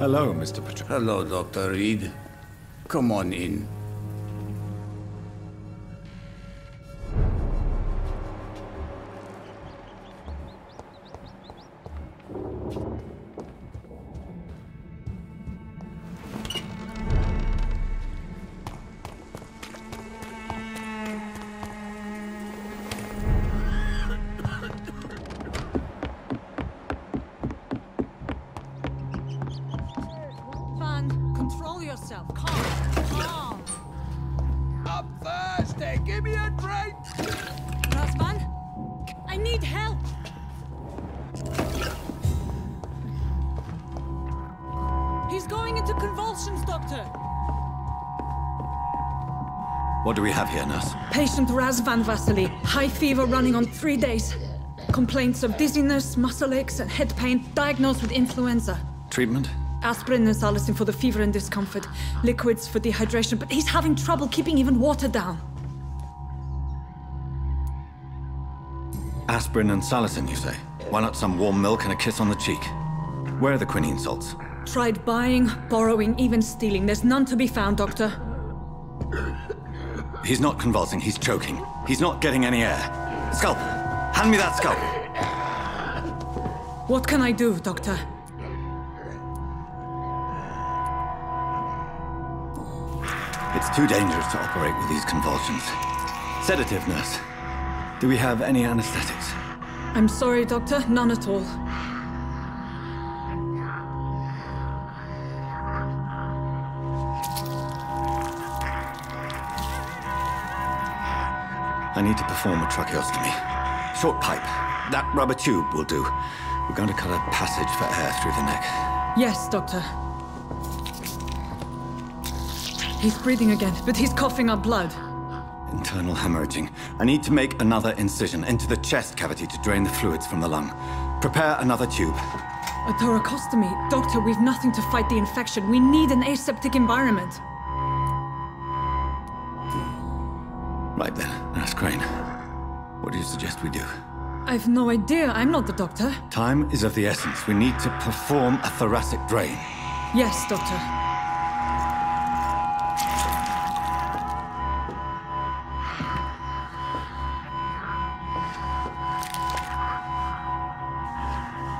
Hello, Mr. Patrick. Hello, Dr. Reed. Come on in. Control yourself. Calm. I'm thirsty. Give me a drink. Razvan, I need help. He's going into convulsions, Doctor. What do we have here, nurse? Patient Razvan Vasily. High fever running on 3 days. Complaints of dizziness, muscle aches, and head pain. Diagnosed with influenza. Treatment? Aspirin and salicin for the fever and discomfort. Liquids for dehydration, but he's having trouble keeping even water down. Aspirin and salicin, you say? Why not some warm milk and a kiss on the cheek? Where are the quinine salts? Tried buying, borrowing, even stealing. There's none to be found, Doctor. He's not convulsing, he's choking. He's not getting any air. Scalpel! Hand me that scalpel! What can I do, Doctor? It's too dangerous to operate with these convulsions. Sedative, nurse. Do we have any anesthetics? I'm sorry, Doctor. None at all. I need to perform a tracheostomy. Short pipe. That rubber tube will do. We're going to cut a passage for air through the neck. Yes, Doctor. He's breathing again, but he's coughing up blood. Internal hemorrhaging. I need to make another incision into the chest cavity to drain the fluids from the lung. Prepare another tube. A thoracostomy. Doctor, we've nothing to fight the infection. We need an aseptic environment. Right then, Nurse Crane. What do you suggest we do? I've no idea. I'm not the doctor. Time is of the essence. We need to perform a thoracic drain. Yes, Doctor.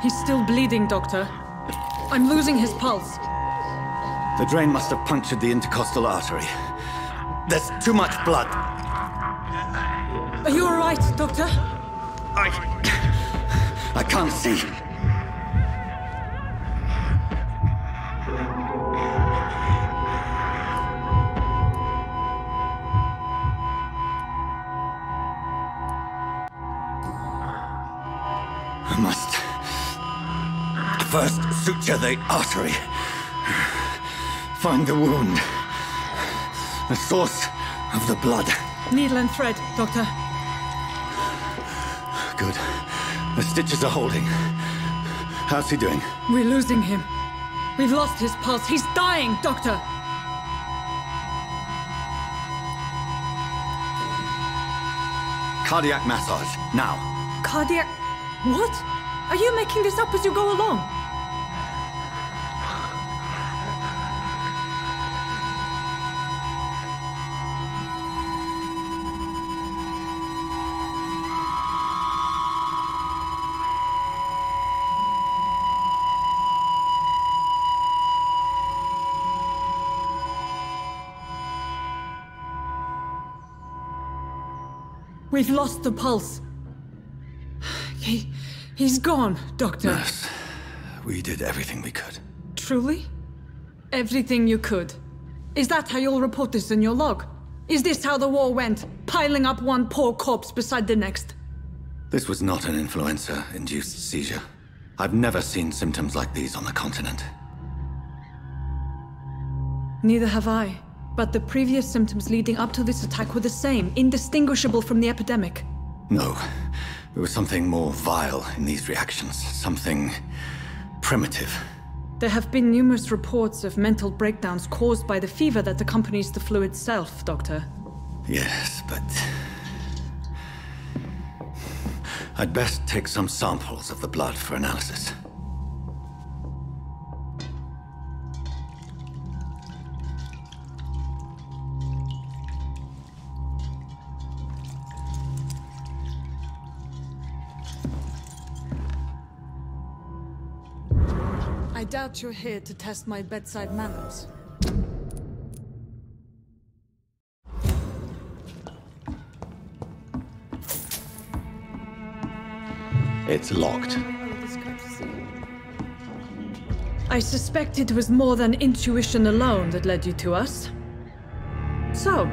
He's still bleeding, Doctor. I'm losing his pulse. The drain must have punctured the intercostal artery. There's too much blood. Are you all right, Doctor? I can't see. I must first suture the artery. Find the wound. The source of the blood. Needle and thread, Doctor. Good. The stitches are holding. How's he doing? We're losing him. We've lost his pulse. He's dying, Doctor. Cardiac massage, now. Cardiac... What? Are you making this up as you go along? We've lost the pulse. He's gone, Doctor. Nurse, we did everything we could. Truly? Everything you could. Is that how you'll report this in your log? Is this how the war went? Piling up one poor corpse beside the next? This was not an influenza-induced seizure. I've never seen symptoms like these on the continent. Neither have I. But the previous symptoms leading up to this attack were the same, indistinguishable from the epidemic. No. There was something more vile in these reactions. Something primitive. There have been numerous reports of mental breakdowns caused by the fever that accompanies the flu itself, Doctor. Yes, but... I'd best take some samples of the blood for analysis. I doubt you're here to test my bedside manners. It's locked. I suspect it was more than intuition alone that led you to us. So,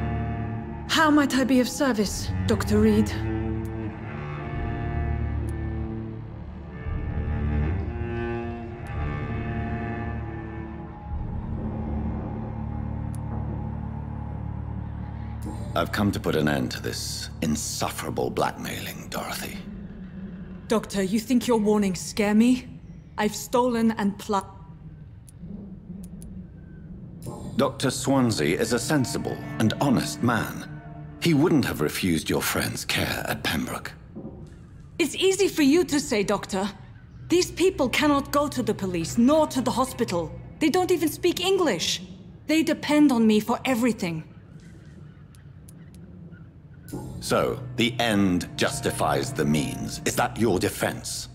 how might I be of service, Dr. Reed? I've come to put an end to this insufferable blackmailing, Dorothy. Doctor, you think your warnings scare me? I've stolen and Dr. Swansea is a sensible and honest man. He wouldn't have refused your friend's care at Pembroke. It's easy for you to say, Doctor. These people cannot go to the police, nor to the hospital. They don't even speak English. They depend on me for everything. So, the end justifies the means. Is that your defense?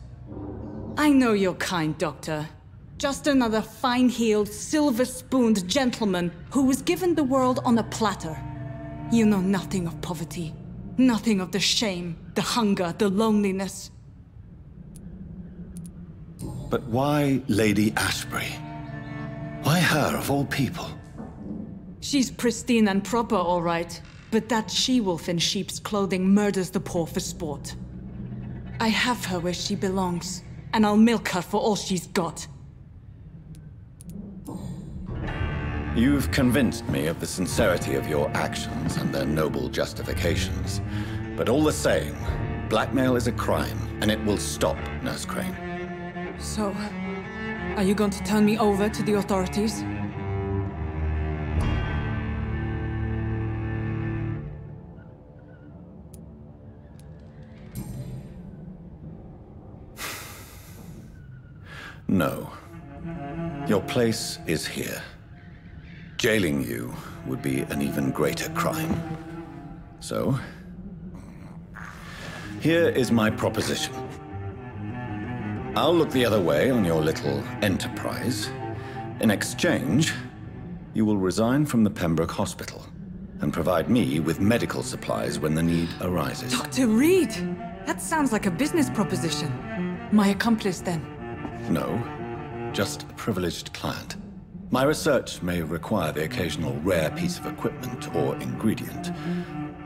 I know you're kind, Doctor. Just another fine-heeled, silver-spooned gentleman who was given the world on a platter. You know nothing of poverty. Nothing of the shame, the hunger, the loneliness. But why Lady Ashbury? Why her, of all people? She's pristine and proper, all right. But that she-wolf in sheep's clothing murders the poor for sport. I have her where she belongs, and I'll milk her for all she's got. You've convinced me of the sincerity of your actions and their noble justifications. But all the same, blackmail is a crime, and it will stop, Nurse Crane. So, are you going to turn me over to the authorities? No. Your place is here. Jailing you would be an even greater crime. So, here is my proposition. I'll look the other way on your little enterprise. In exchange, you will resign from the Pembroke Hospital and provide me with medical supplies when the need arises. Dr. Reed! That sounds like a business proposition. My accomplice, then? No, just a privileged client. My research may require the occasional rare piece of equipment or ingredient.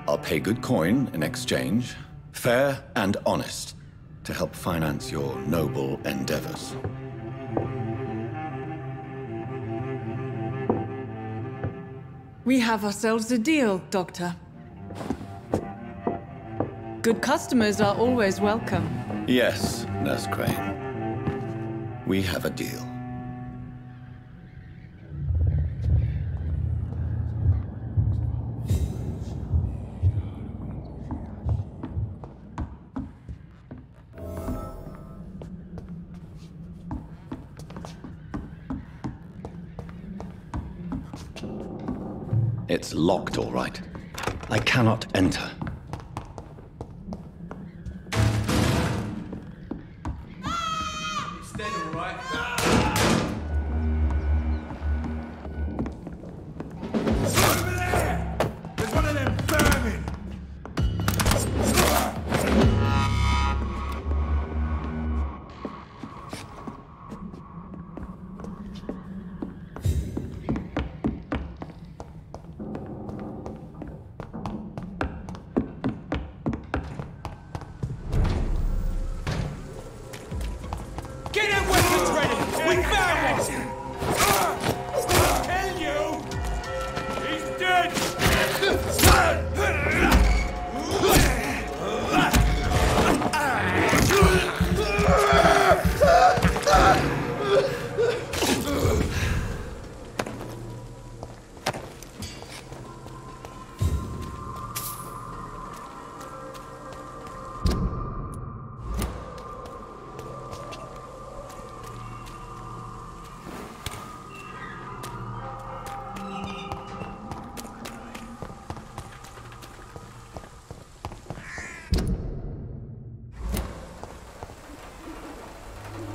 I'll pay good coin in exchange, fair and honest, to help finance your noble endeavors. We have ourselves a deal, Doctor. Good customers are always welcome. Yes, Nurse Crane. We have a deal. It's locked, all right. I cannot enter.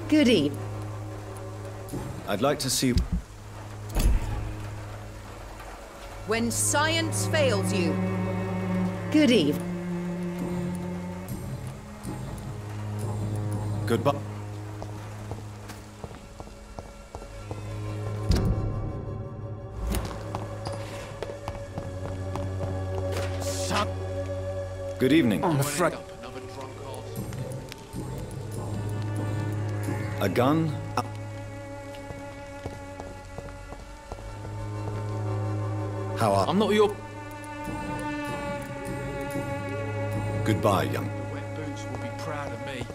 Good evening. I'd like to see... When science fails you. Good evening. Goodbye. Good evening. I'm afraid. A gun? How are... I'm not your... Goodbye, young... The wet boots will be proud of me.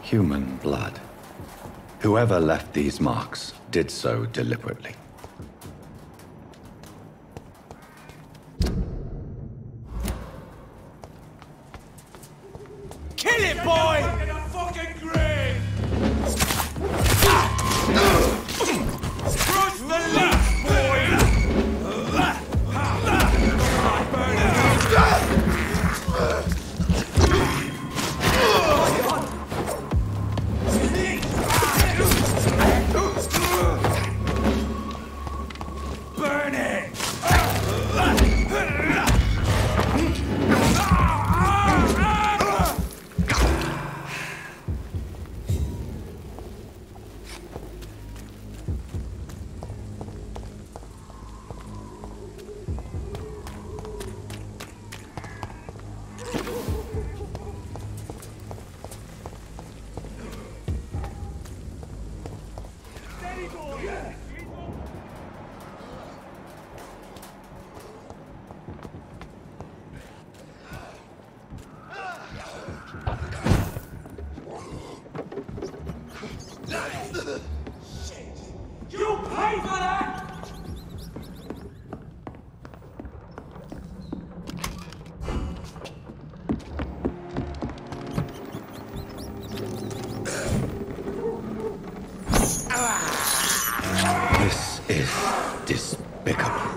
Human blood. Whoever left these marks did so deliberately. Kill it, boy! Fucking grave! Cross the left, boy! Burn it! You pay for that! This is despicable.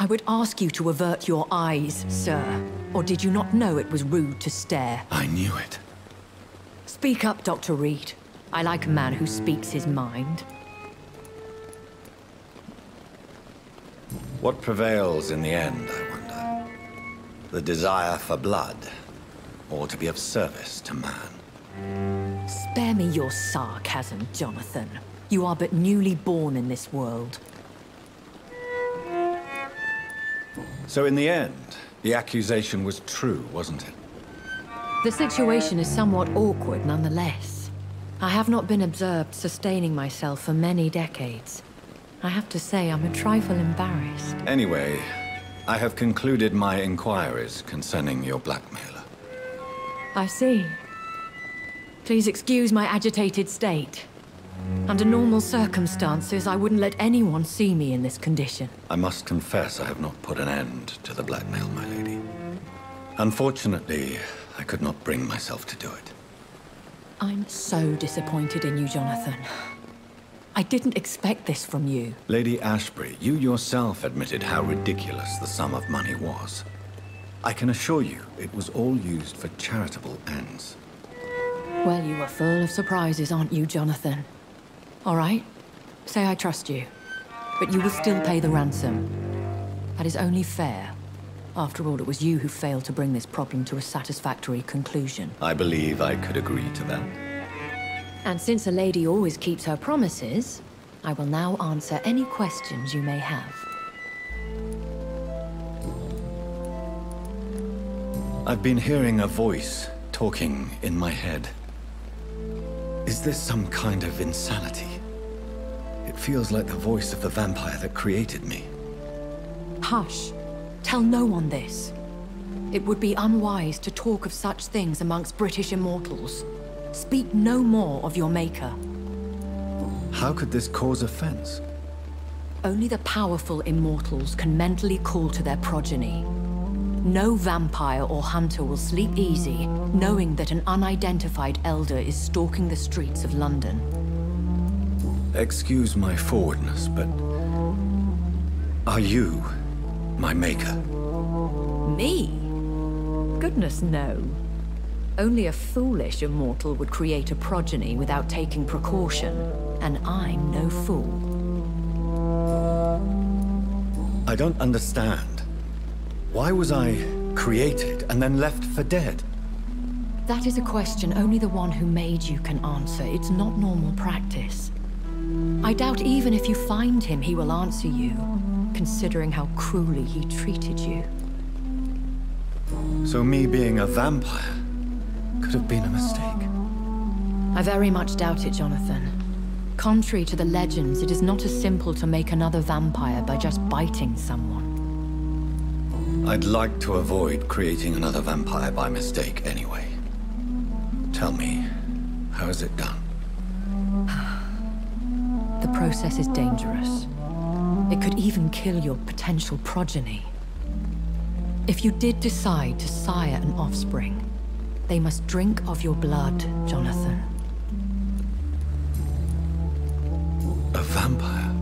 I would ask you to avert your eyes, sir. Or did you not know it was rude to stare? I knew it. Speak up, Dr. Reed. I like a man who speaks his mind. What prevails in the end, I wonder? The desire for blood, or to be of service to man? Spare me your sarcasm, Jonathan. You are but newly born in this world. So in the end, the accusation was true, wasn't it? The situation is somewhat awkward nonetheless. I have not been observed sustaining myself for many decades. I have to say I'm a trifle embarrassed. Anyway, I have concluded my inquiries concerning your blackmailer. I see. Please excuse my agitated state. Under normal circumstances, I wouldn't let anyone see me in this condition. I must confess I have not put an end to the blackmail, my lady. Unfortunately, I could not bring myself to do it. I'm so disappointed in you, Jonathan. I didn't expect this from you. Lady Ashbury, you yourself admitted how ridiculous the sum of money was. I can assure you, it was all used for charitable ends. Well, you are full of surprises, aren't you, Jonathan? All right, say I trust you, but you will still pay the ransom. That is only fair. After all, it was you who failed to bring this problem to a satisfactory conclusion. I believe I could agree to that. And since a lady always keeps her promises, I will now answer any questions you may have. I've been hearing a voice talking in my head. Is this some kind of insanity? It feels like the voice of the vampire that created me. Hush. Tell no one this. It would be unwise to talk of such things amongst British immortals. Speak no more of your maker. How could this cause offense? Only the powerful immortals can mentally call to their progeny. No vampire or hunter will sleep easy, knowing that an unidentified elder is stalking the streets of London. Excuse my forwardness, but... are you my maker? Me? Goodness, no. Only a foolish immortal would create a progeny without taking precaution, and I'm no fool. I don't understand. Why was I created and then left for dead? That is a question only the one who made you can answer. It's not normal practice. I doubt even if you find him, he will answer you, considering how cruelly he treated you. So me being a vampire could have been a mistake. I very much doubt it, Jonathan. Contrary to the legends, it is not as simple to make another vampire by just biting someone. I'd like to avoid creating another vampire by mistake anyway. Tell me, how is it done? The process is dangerous. It could even kill your potential progeny. If you did decide to sire an offspring, they must drink of your blood, Jonathan. A vampire?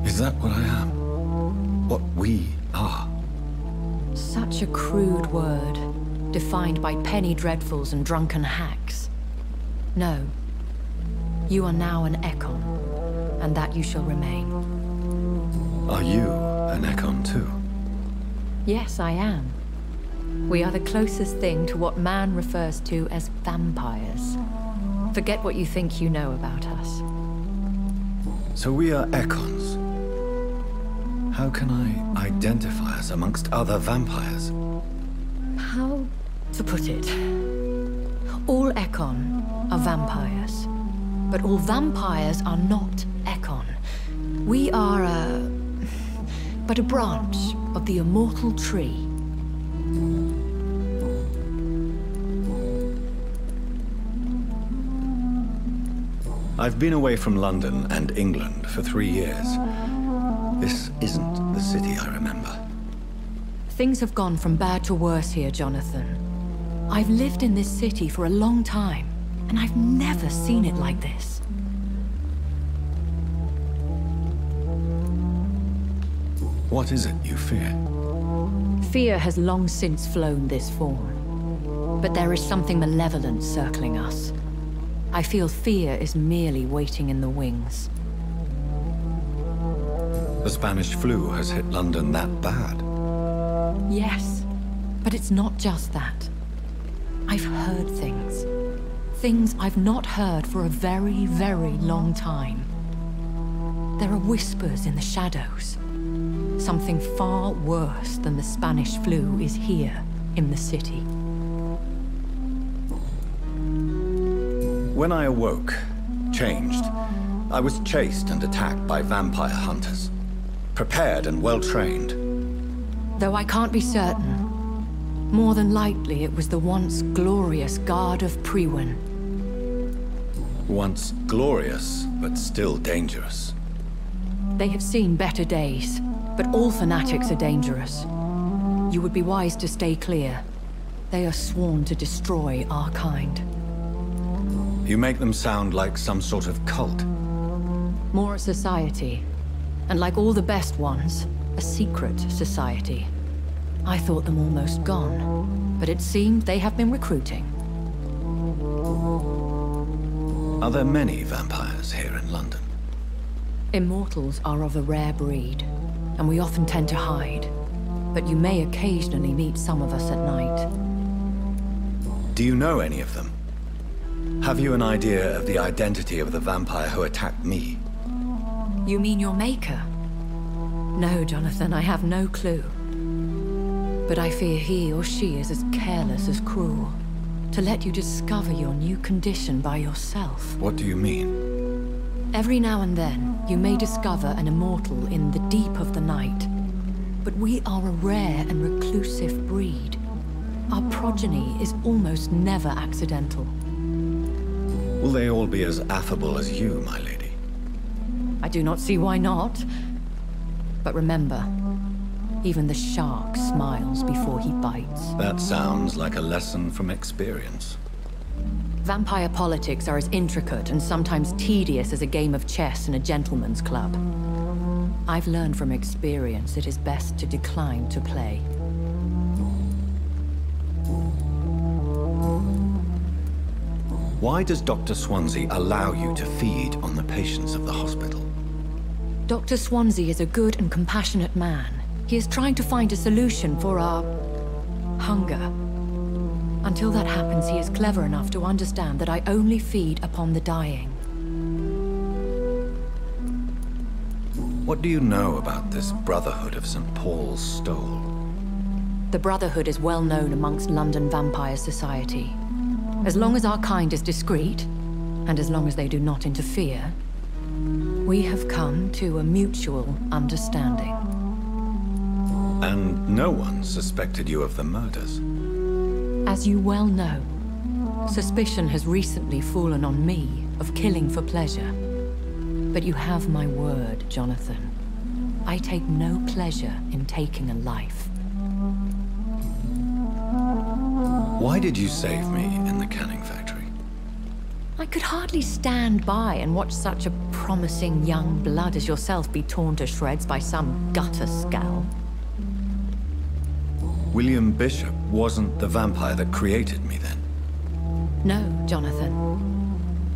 Is that what I am? What we are? Such a crude word, defined by penny dreadfuls and drunken hacks. No. You are now an Ekon, and that you shall remain. Are you an Ekon too? Yes, I am. We are the closest thing to what man refers to as vampires. Forget what you think you know about us. So we are Ekons. How can I identify us amongst other vampires? How to put it? All Ekon are vampires. But all vampires are not Ekon. We are but a branch of the immortal tree. I've been away from London and England for 3 years. This isn't the city I remember. Things have gone from bad to worse here, Jonathan. I've lived in this city for a long time, and I've never seen it like this. What is it you fear? Fear has long since flown this form. But there is something malevolent circling us. I feel fear is merely waiting in the wings. The Spanish flu has hit London that bad? Yes, but it's not just that. I've heard things. Things I've not heard for a very, very long time. There are whispers in the shadows. Something far worse than the Spanish flu is here in the city. When I awoke, changed, I was chased and attacked by vampire hunters. Prepared and well-trained. Though I can't be certain, more than likely it was the once glorious Guard of Priwen. Once glorious, but still dangerous. They have seen better days, but all fanatics are dangerous. You would be wise to stay clear. They are sworn to destroy our kind. You make them sound like some sort of cult. More a society. And like all the best ones, a secret society. I thought them almost gone, but it seemed they have been recruiting. Are there many vampires here in London? Immortals are of a rare breed, and we often tend to hide. But you may occasionally meet some of us at night. Do you know any of them? Have you an idea of the identity of the vampire who attacked me? You mean your maker? No, Jonathan, I have no clue. But I fear he or she is as careless as cruel. To let you discover your new condition by yourself. What do you mean? Every now and then, you may discover an immortal in the deep of the night. But we are a rare and reclusive breed. Our progeny is almost never accidental. Will they all be as affable as you, my lady? I do not see why not. But remember, even the shark smiles before he bites. That sounds like a lesson from experience. Vampire politics are as intricate and sometimes tedious as a game of chess in a gentleman's club. I've learned from experience it is best to decline to play. Why does Dr. Swansea allow you to feed on the patients of the hospital? Dr. Swansea is a good and compassionate man. He is trying to find a solution for our hunger. Until that happens, he is clever enough to understand that I only feed upon the dying. What do you know about this Brotherhood of St. Paul's Stole? The Brotherhood is well known amongst London vampire society. As long as our kind is discreet, and as long as they do not interfere, we have come to a mutual understanding. And no one suspected you of the murders? As you well know, suspicion has recently fallen on me of killing for pleasure. But you have my word, Jonathan. I take no pleasure in taking a life. Why did you save me in the canning factory? I could hardly stand by and watch such a promising young blood as yourself be torn to shreds by some gutter scowl. William Bishop wasn't the vampire that created me then? No, Jonathan.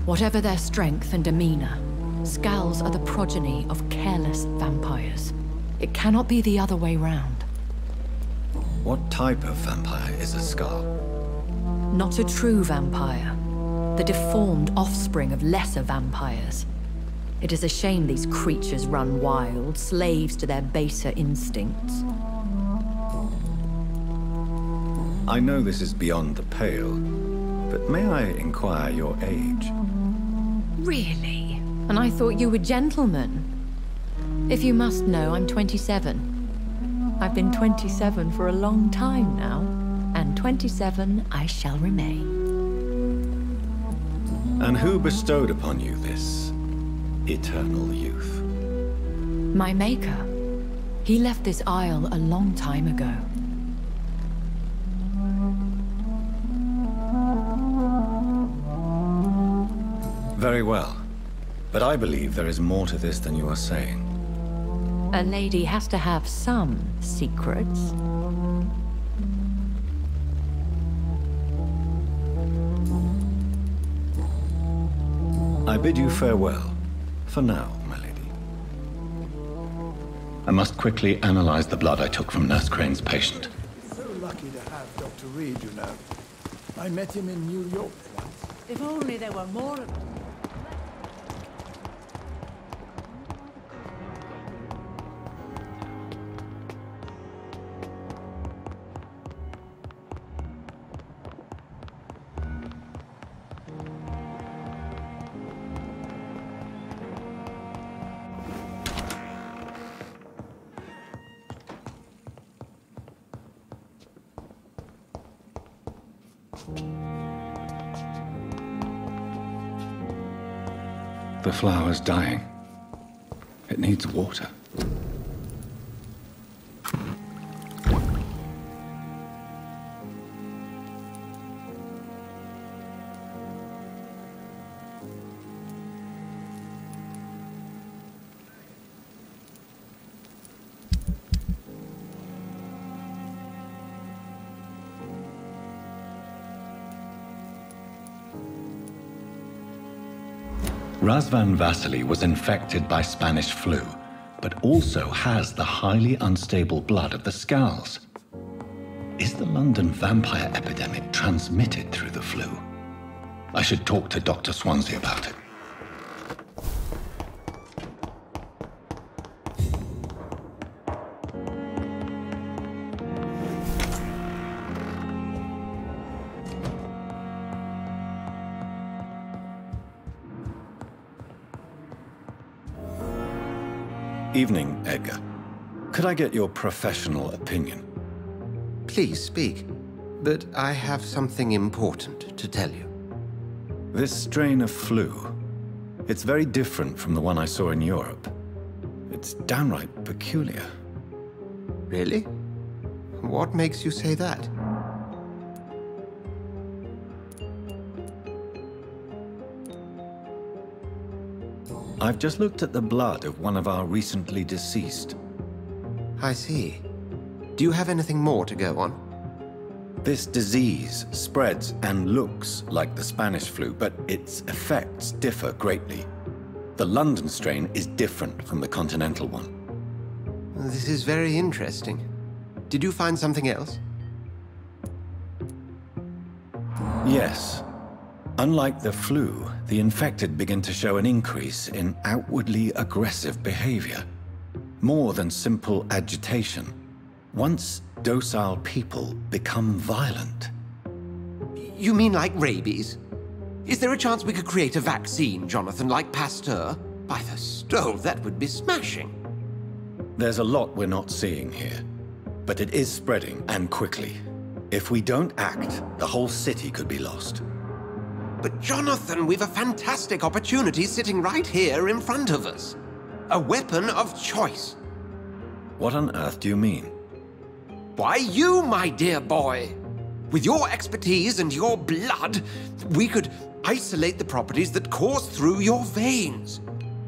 Whatever their strength and demeanor, Scowls are the progeny of careless vampires. It cannot be the other way round. What type of vampire is a Skull? Not a true vampire. The deformed offspring of lesser vampires. It is a shame these creatures run wild, slaves to their baser instincts. I know this is beyond the pale, but may I inquire your age? Really? And I thought you were gentlemen. If you must know, I'm 27. I've been 27 for a long time now, and 27 I shall remain. And who bestowed upon you this eternal youth? My maker. He left this isle a long time ago. Very well. But I believe there is more to this than you are saying. A lady has to have some secrets. I bid you farewell. For now, my lady. I must quickly analyze the blood I took from Nurse Crane's patient. So lucky to have Dr. Reed, you know. I met him in New York once. If only there were more of them. The flower's dying. It needs water. Razvan Vasily was infected by Spanish flu, but also has the highly unstable blood of the Scowls. Is the London vampire epidemic transmitted through the flu? I should talk to Dr. Swansea about it. Evening, Edgar. Could I get your professional opinion? Please speak, but I have something important to tell you. This strain of flu, it's very different from the one I saw in Europe. It's downright peculiar. Really? What makes you say that? I've just looked at the blood of one of our recently deceased. I see. Do you have anything more to go on? This disease spreads and looks like the Spanish flu, but its effects differ greatly. The London strain is different from the continental one. This is very interesting. Did you find something else? Yes. Unlike the flu, the infected begin to show an increase in outwardly aggressive behavior. More than simple agitation. Once docile people become violent. You mean like rabies? Is there a chance we could create a vaccine, Jonathan, like Pasteur? By the stove, that would be smashing. There's a lot we're not seeing here, but it is spreading, and quickly. If we don't act, the whole city could be lost. But Jonathan, we've a fantastic opportunity sitting right here in front of us. A weapon of choice. What on earth do you mean? Why, you, my dear boy. With your expertise and your blood, we could isolate the properties that course through your veins.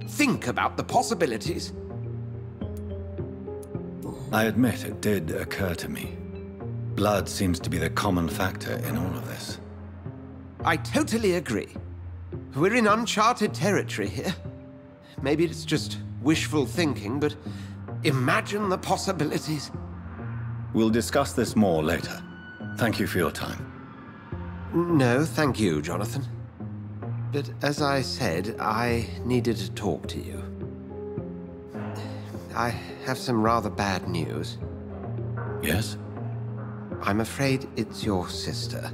Think about the possibilities. I admit it did occur to me. Blood seems to be the common factor in all of this. I totally agree. We're in uncharted territory here. Maybe it's just wishful thinking, but imagine the possibilities. We'll discuss this more later. Thank you for your time. No, thank you, Jonathan. But as I said, I needed to talk to you. I have some rather bad news. Yes? I'm afraid it's your sister.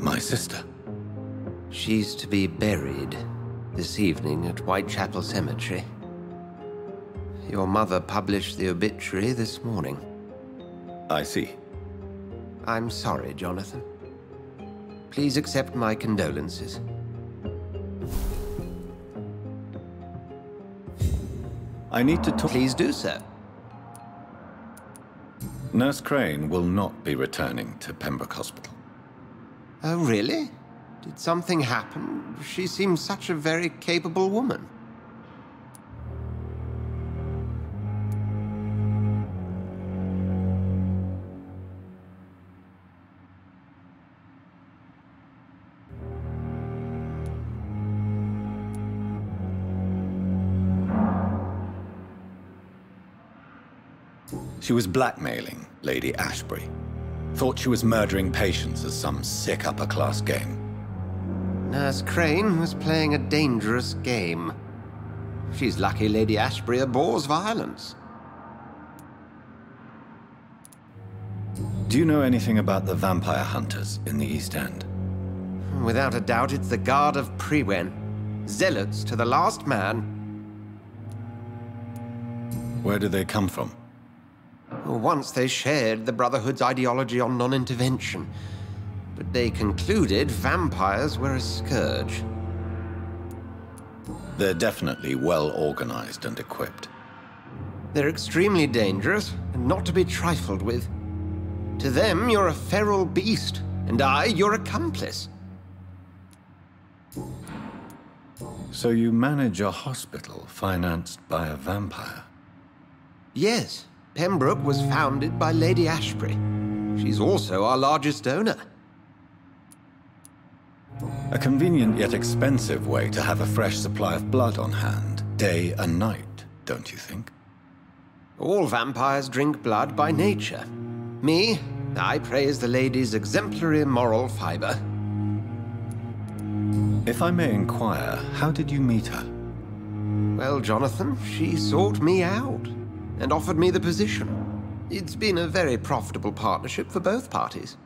My sister? She's to be buried this evening at Whitechapel Cemetery. Your mother published the obituary this morning. I see. I'm sorry, Jonathan. Please accept my condolences. I need to talk. Please do so. Nurse Crane will not be returning to Pembroke Hospital. Oh, really? Did something happen? She seems such a very capable woman. She was blackmailing Lady Ashbury. Thought she was murdering patients as some sick upper-class game. Nurse Crane was playing a dangerous game. She's lucky Lady Ashbury abhors violence. Do you know anything about the vampire hunters in the East End? Without a doubt, it's the Guard of Priwen. Zealots to the last man. Where do they come from? Once they shared the Brotherhood's ideology on non-intervention, but they concluded vampires were a scourge. They're definitely well organized and equipped. They're extremely dangerous and not to be trifled with. To them, you're a feral beast, and I, your accomplice. So you manage a hospital financed by a vampire? Yes, Pembroke was founded by Lady Ashbury. She's also our largest donor. A convenient yet expensive way to have a fresh supply of blood on hand, day and night, don't you think? All vampires drink blood by nature. Me, I praise the lady's exemplary moral fiber. If I may inquire, how did you meet her? Well, Jonathan, she sought me out and offered me the position. It's been a very profitable partnership for both parties.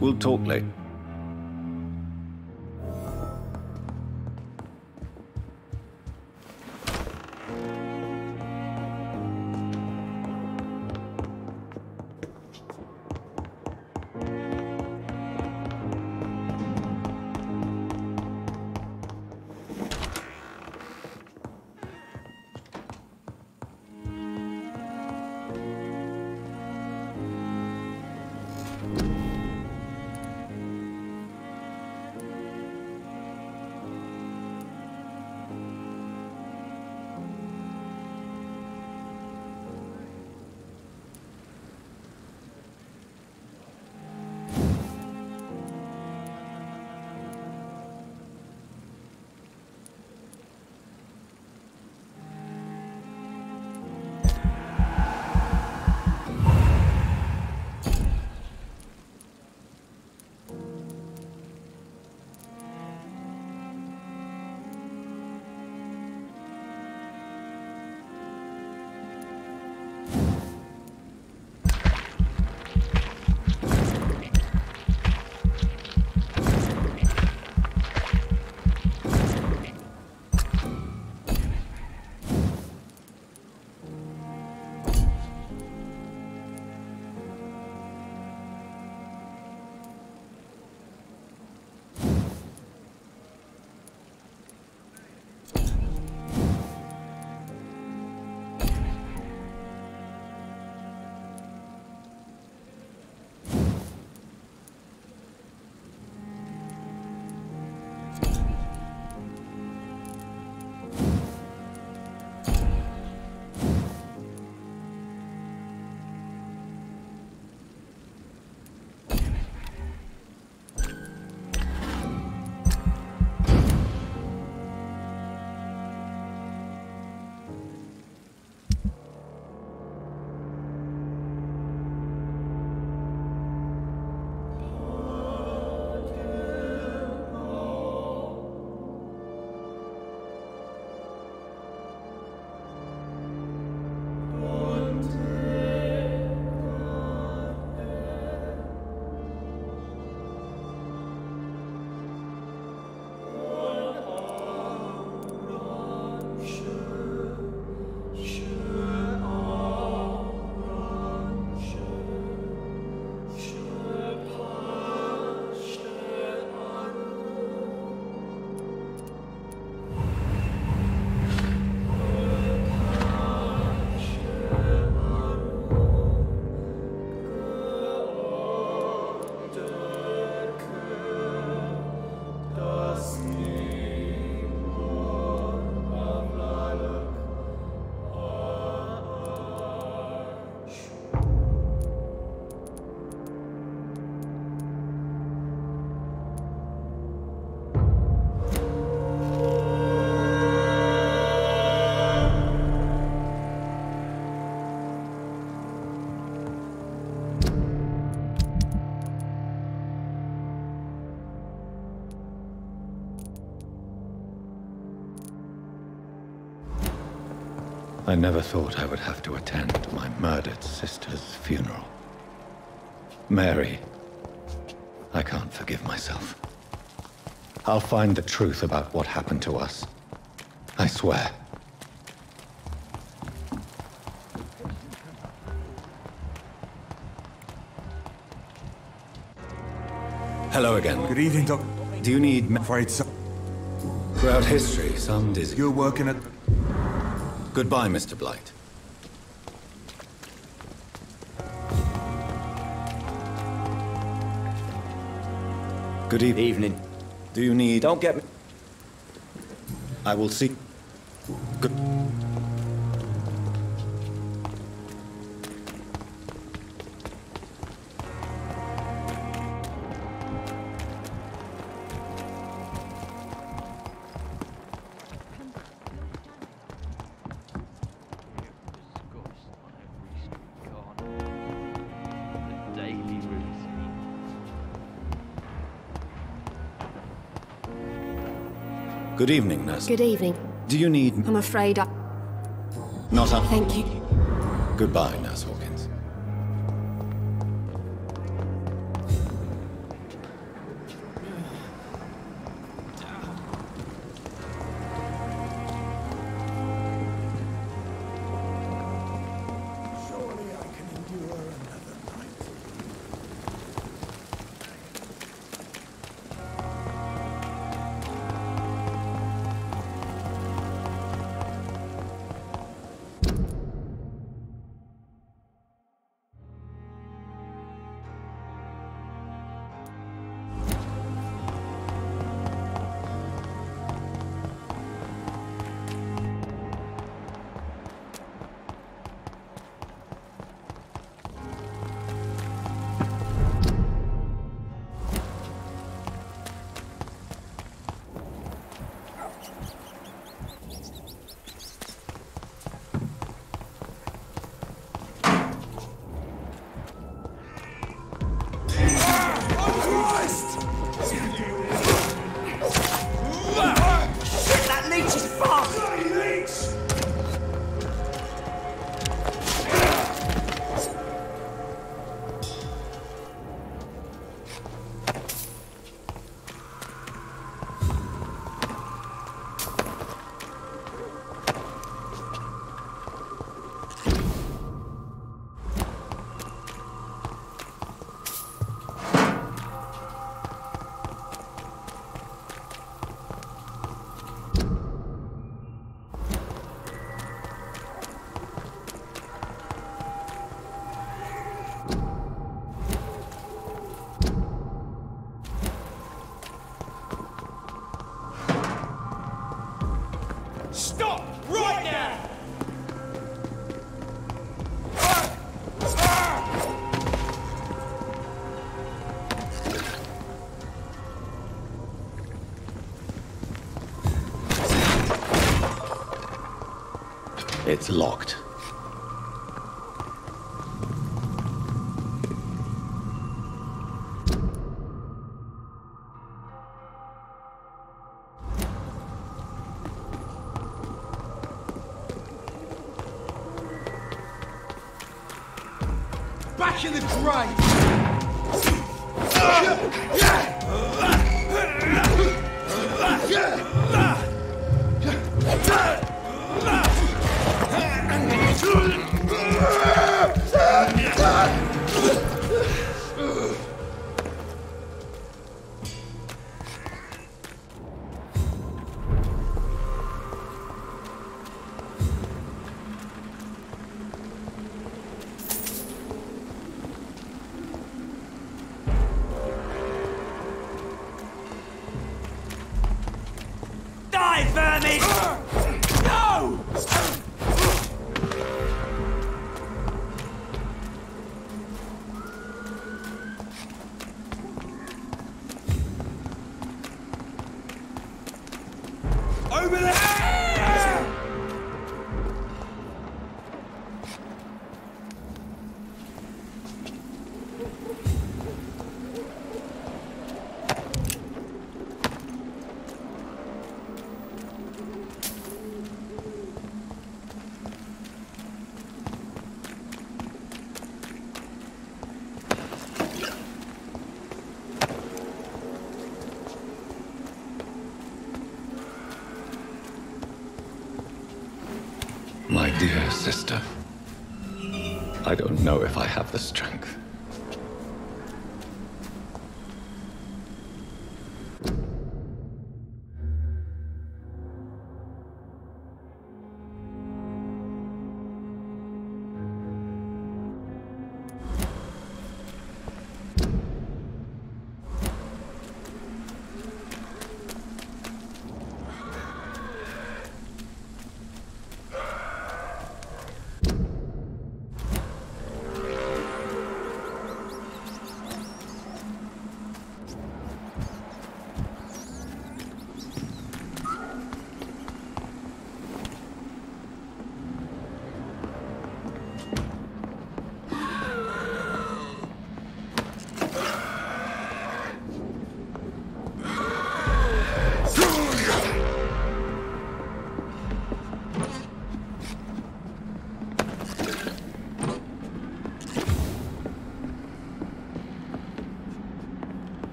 We'll talk later. I never thought I would have to attend my murdered sister's funeral. Mary, I can't forgive myself. I'll find the truth about what happened to us. I swear. Hello again. Good evening, Doc. Do you need Afraid so. throughout history, some dizzy? You're working at... Goodbye, Mr. Blight. Good evening. Do you need... Don't get me... I will see... Good... Good evening, nurse. Good evening. Do you need... I'm afraid I... Not up. Thank you. Goodbye, Nurse Hawkins. Surely I can endure another night. Stop! Right now! It's locked. Back in the grave! Die, vermin! No! Over there! Dear sister, I don't know if I have the strength.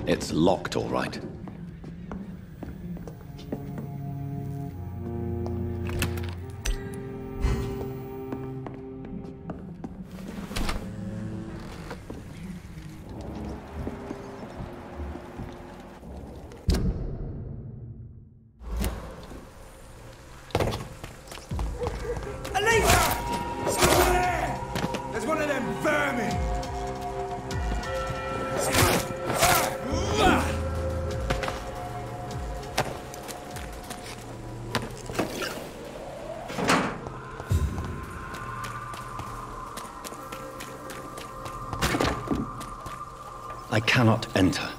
It's locked, all right. There's one of them vermin! I cannot enter.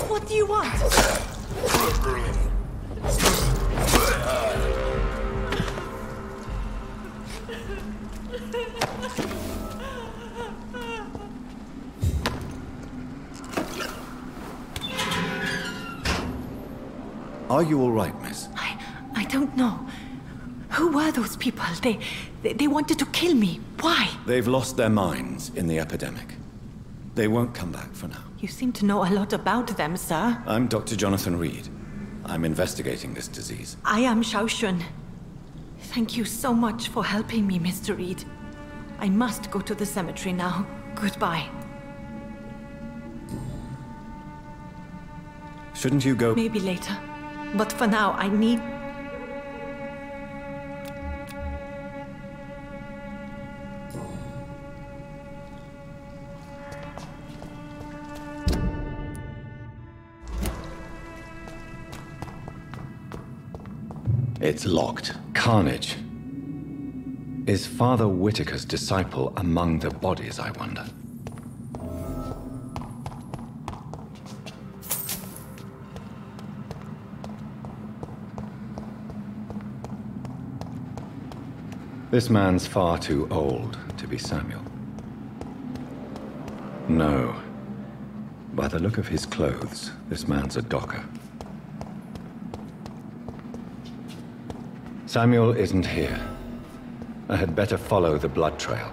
What do you want? Are you all right, miss? I don't know. Who were those people? They wanted to kill me. Why? They've lost their minds in the epidemic. They won't come back for now. You seem to know a lot about them, sir. I'm Dr. Jonathan Reed. I'm investigating this disease. I am Xiaoxun. Thank you so much for helping me, Mr. Reed. I must go to the cemetery now. Goodbye. Shouldn't you go? Maybe later. But for now, I need... It's locked. Carnage. Is Father Whitaker's disciple among the bodies, I wonder? This man's far too old to be Samuel. No. By the look of his clothes, this man's a docker. Samuel isn't here. I had better follow the blood trail.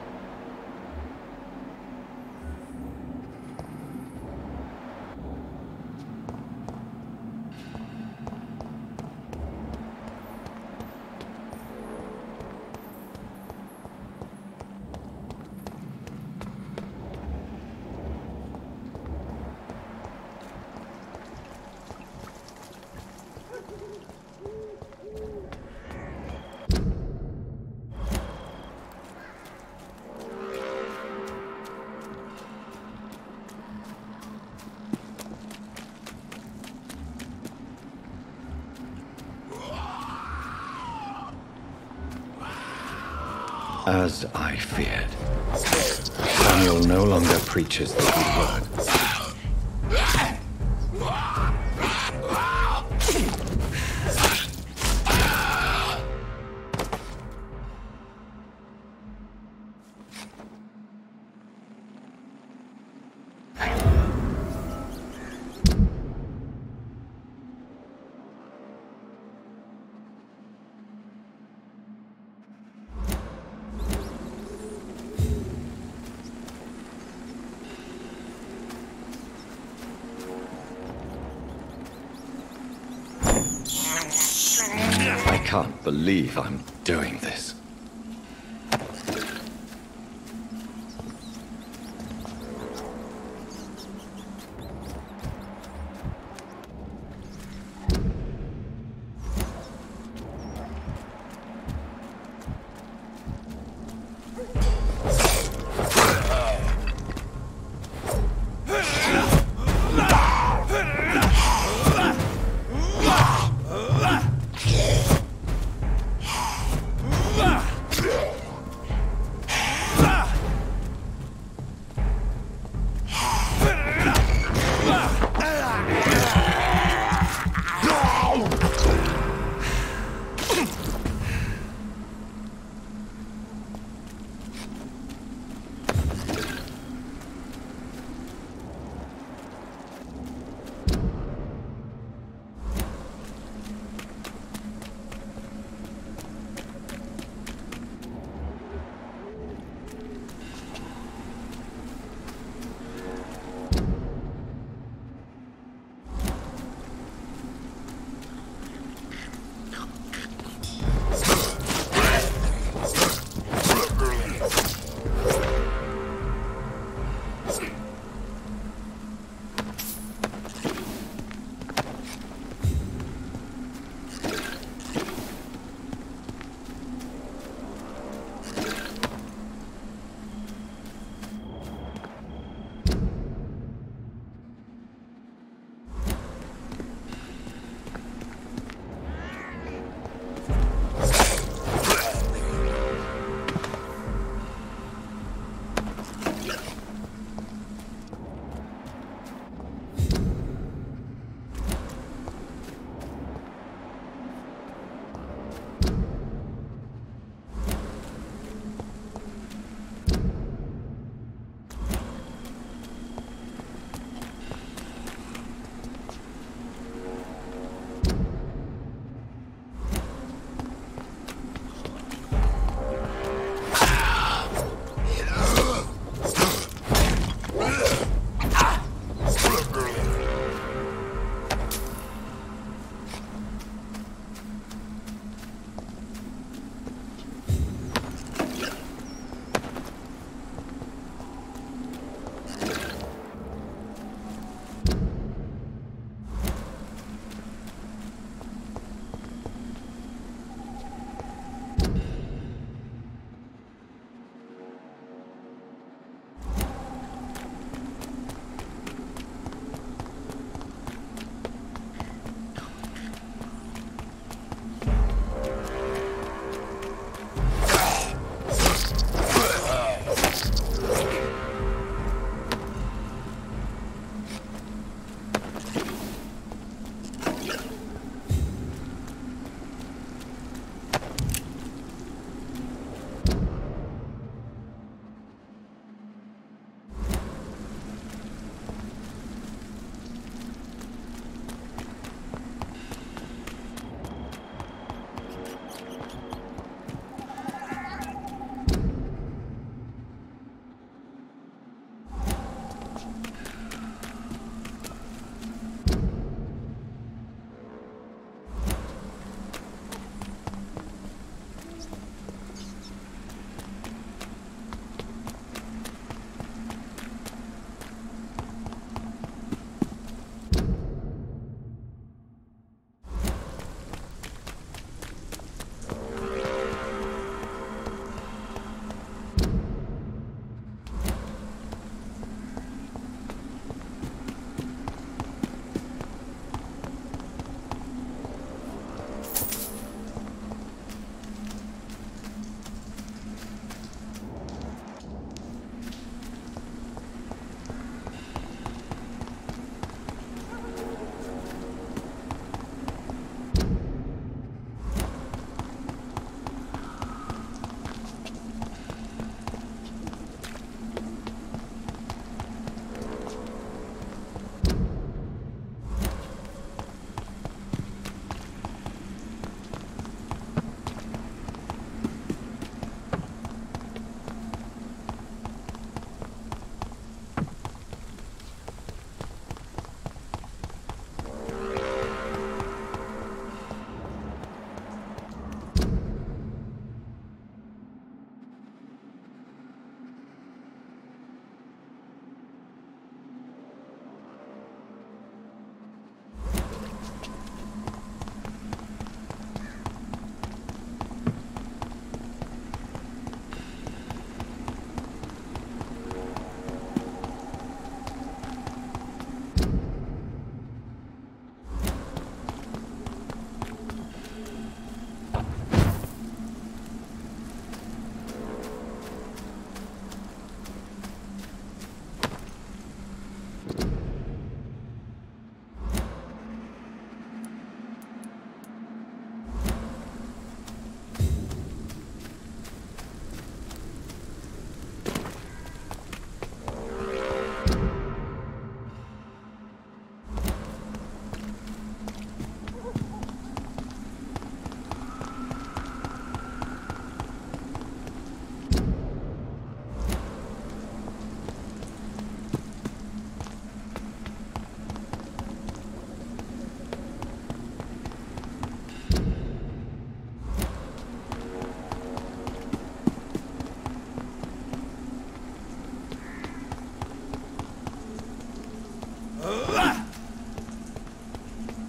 As I feared, Samuel no longer preaches the good word. I can't believe I'm doing this.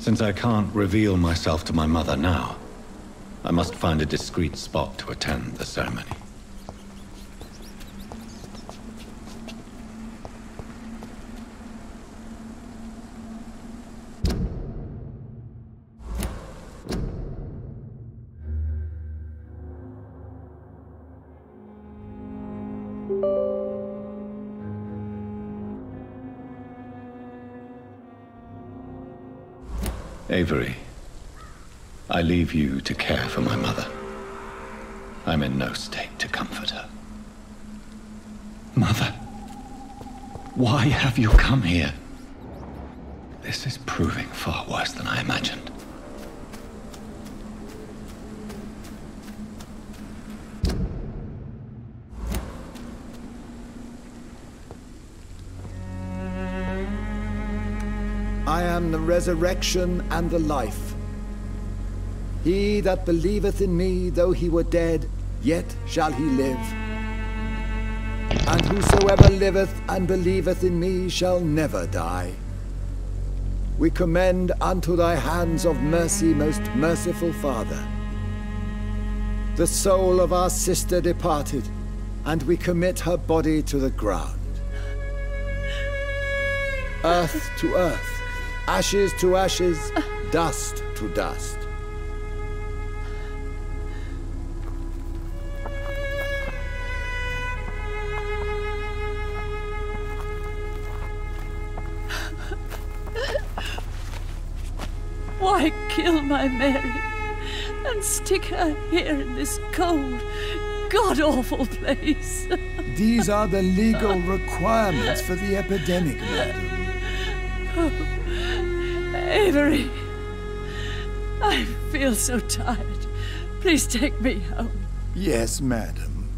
Since I can't reveal myself to my mother now, I must find a discreet spot to attend the ceremony. Avery, I leave you to care for my mother. I'm in no state to comfort her. Mother, why have you come here? This is proving far worse than I imagined. I am the resurrection and the life. He that believeth in me, though he were dead, yet shall he live. And whosoever liveth and believeth in me shall never die. We commend unto thy hands of mercy, most merciful Father, the soul of our sister departed, and we commit her body to the ground. Earth to earth, ashes to ashes, dust to dust. Why kill my Mary and stick her here in this cold, god-awful place? These are the legal requirements for the epidemic, madam. Avery, I feel so tired. Please take me home. Yes, madam.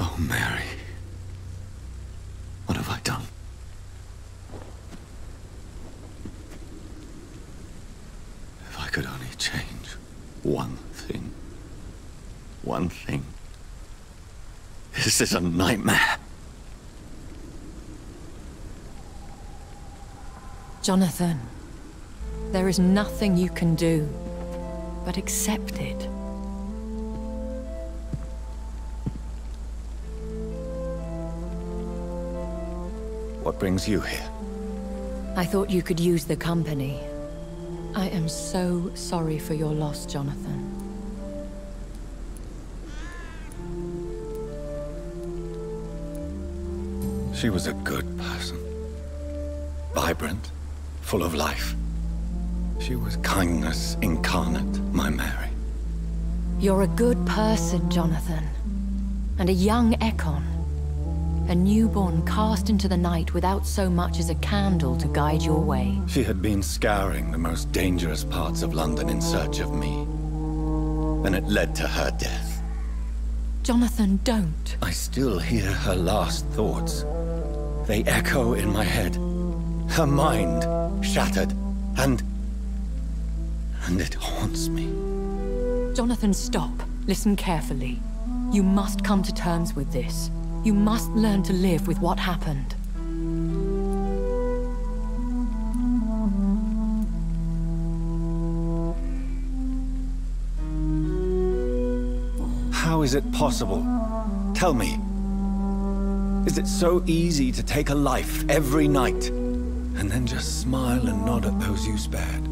Oh, Mary. What have I done? If I could only change one thing. One thing. This is a nightmare. Jonathan, there is nothing you can do but accept it. What brings you here? I thought you could use the company. I am so sorry for your loss, Jonathan. She was a good person. Vibrant, full of life. She was kindness incarnate, my Mary. You're a good person, Jonathan. And a young Ekon. A newborn cast into the night without so much as a candle to guide your way. She had been scouring the most dangerous parts of London in search of me. And it led to her death. Jonathan, don't. I still hear her last thoughts. They echo in my head. Her mind shattered, and it haunts me. Jonathan, stop. Listen carefully. You must come to terms with this. You must learn to live with what happened. How is it possible? Tell me. Is it so easy to take a life every night, and then just smile and nod at those you spared?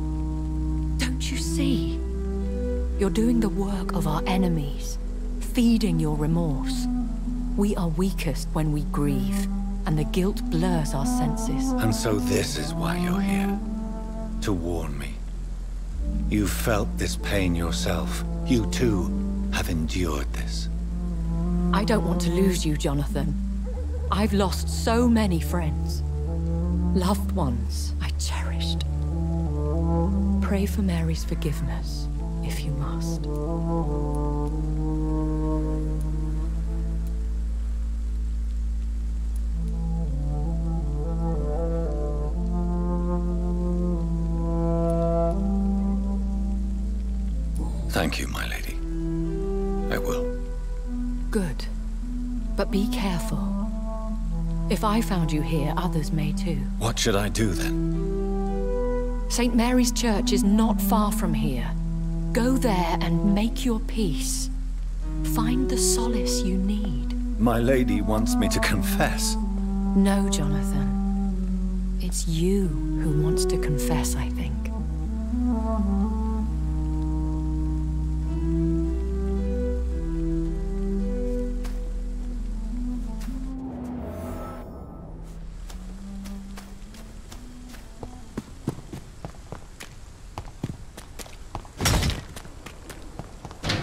Don't you see? You're doing the work of our enemies, feeding your remorse. We are weakest when we grieve, and the guilt blurs our senses. And so this is why you're here. To warn me. You've felt this pain yourself. You too have endured this. I don't want to lose you, Jonathan. I've lost so many friends. Loved ones I cherished. Pray for Mary's forgiveness, if you you must. Thank you, my lady. I will. Good. But be careful. If I found you here, others may too. What should I do then? St. Mary's Church is not far from here. Go there and make your peace. Find the solace you need. My lady wants me to confess. No, Jonathan. It's you who wants to confess, I think.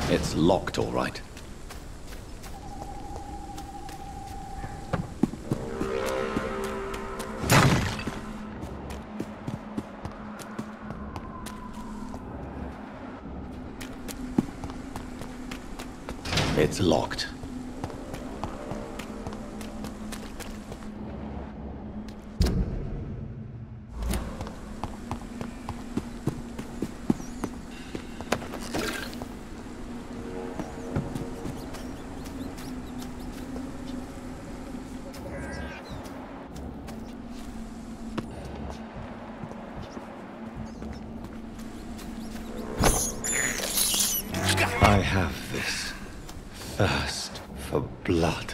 It's locked, all right. It's locked. I have this thirst for blood.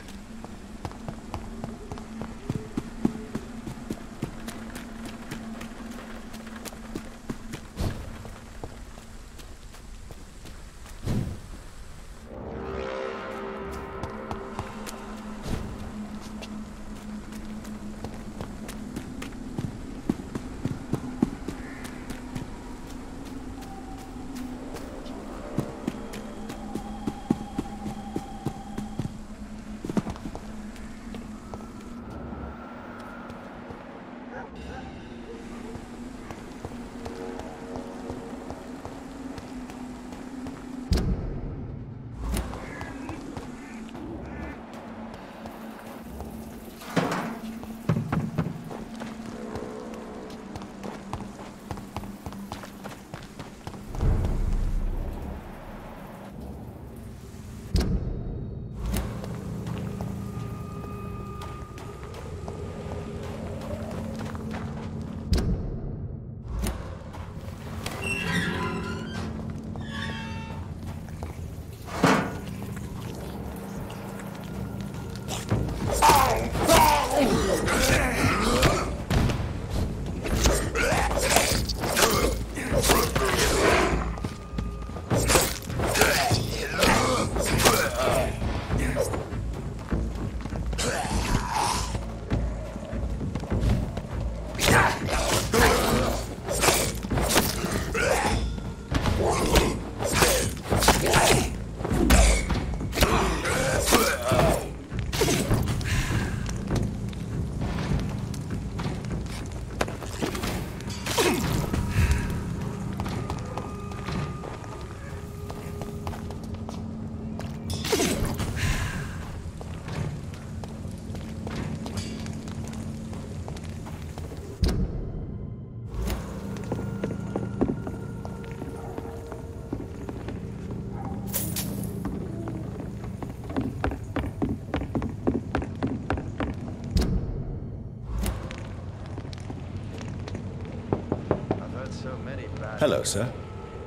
Hello, sir.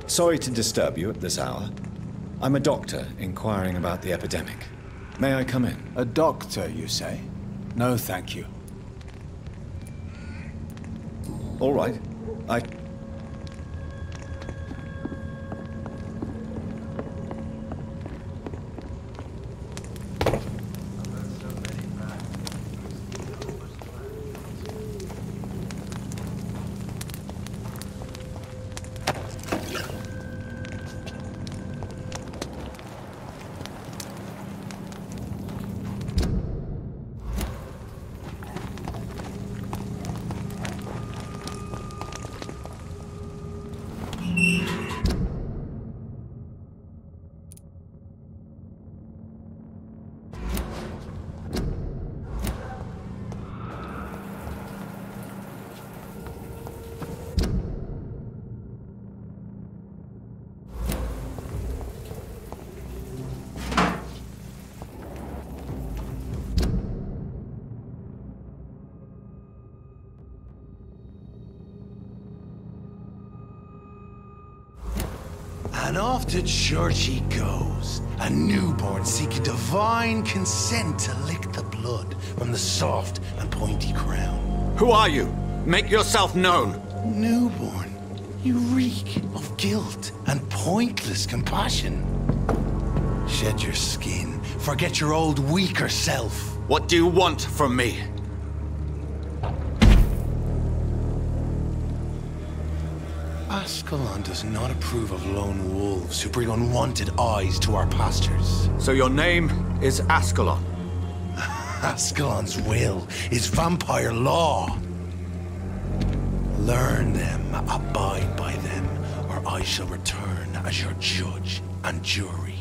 Sorry to disturb you at this hour. I'm a doctor inquiring about the epidemic. May I come in? A doctor, you say? No, thank you. All right. And off to church he goes, a newborn seeking divine consent to lick the blood from the soft and pointy crown. Who are you? Make yourself known. Newborn, you reek of guilt and pointless compassion. Shed your skin, forget your old weaker self. What do you want from me? Ascalon does not approve of lone wolves who bring unwanted eyes to our pastures. So your name is Ascalon? Ascalon's will is vampire law. Learn them, abide by them, or I shall return as your judge and jury.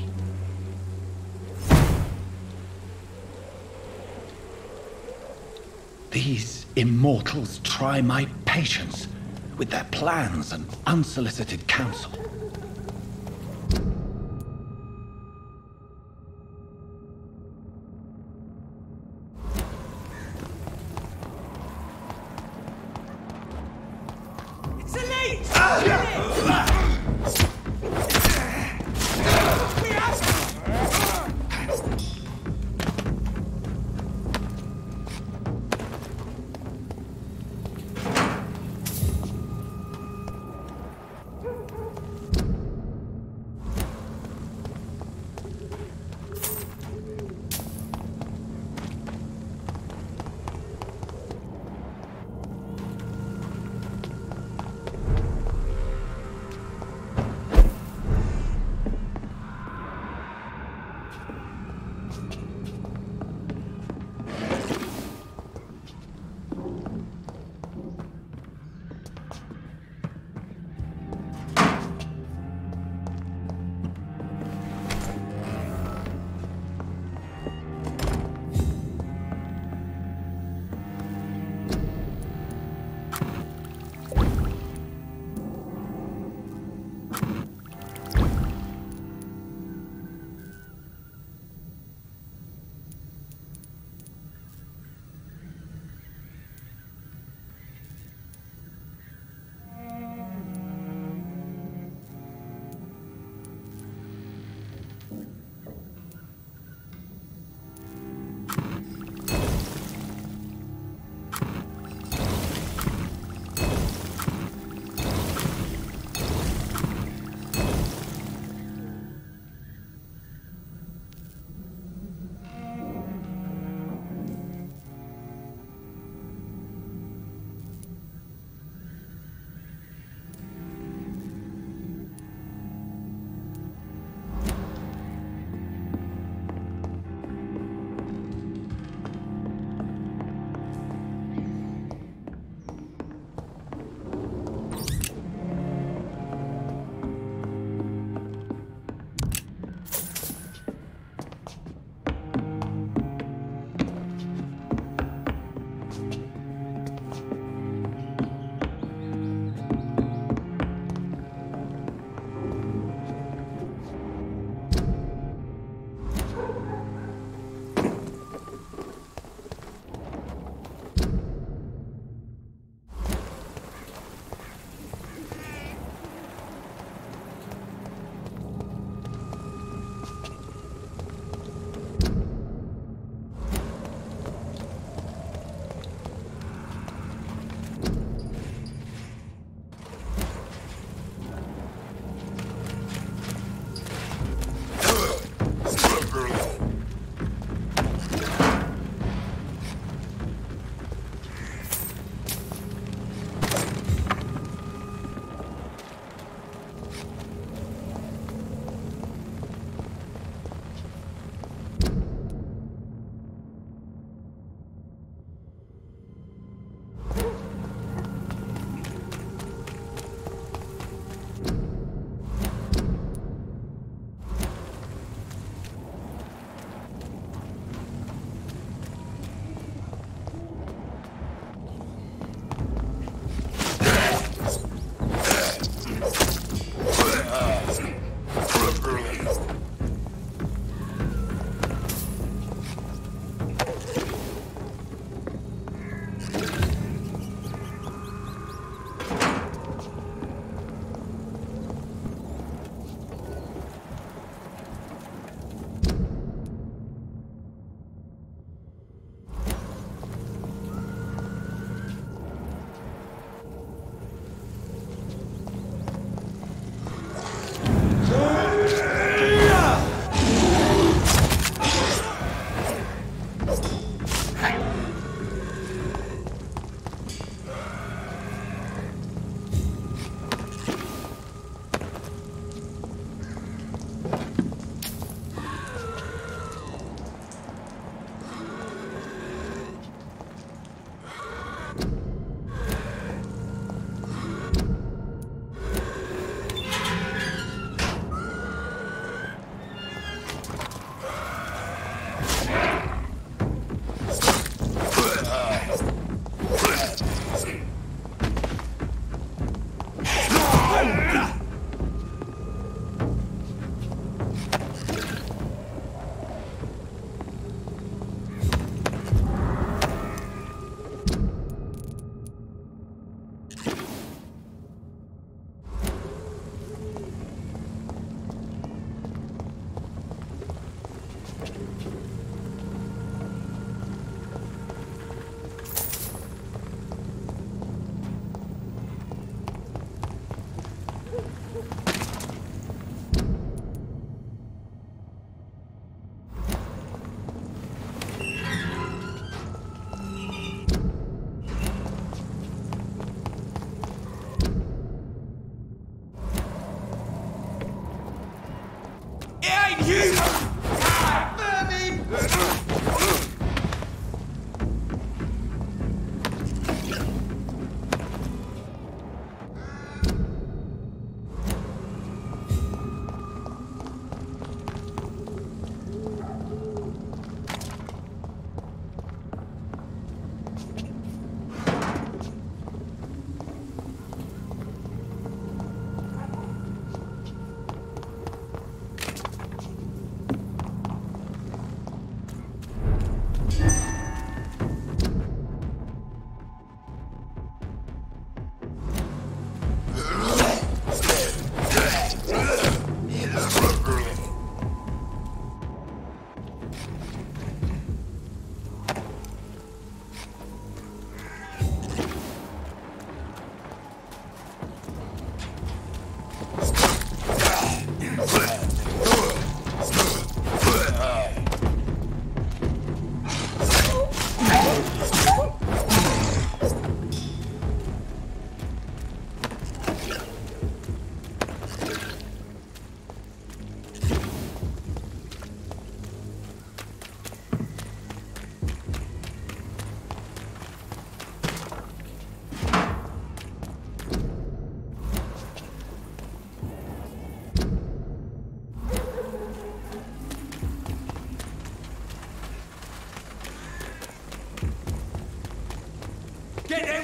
These immortals try my patience with their plans and unsolicited counsel. It's elite!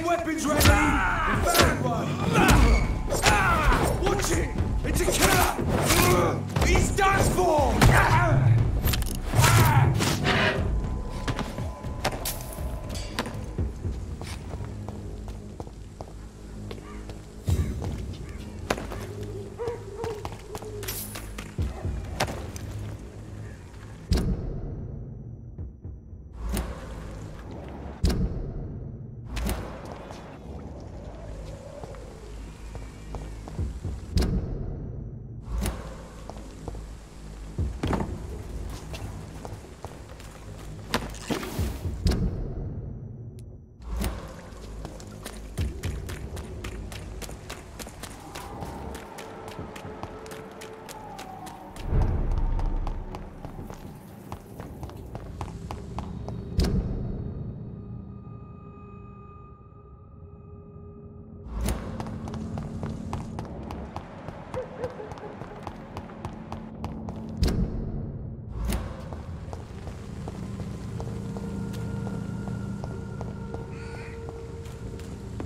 Getting weapons ready! Found one! Watch it! It's a killer! He's done for!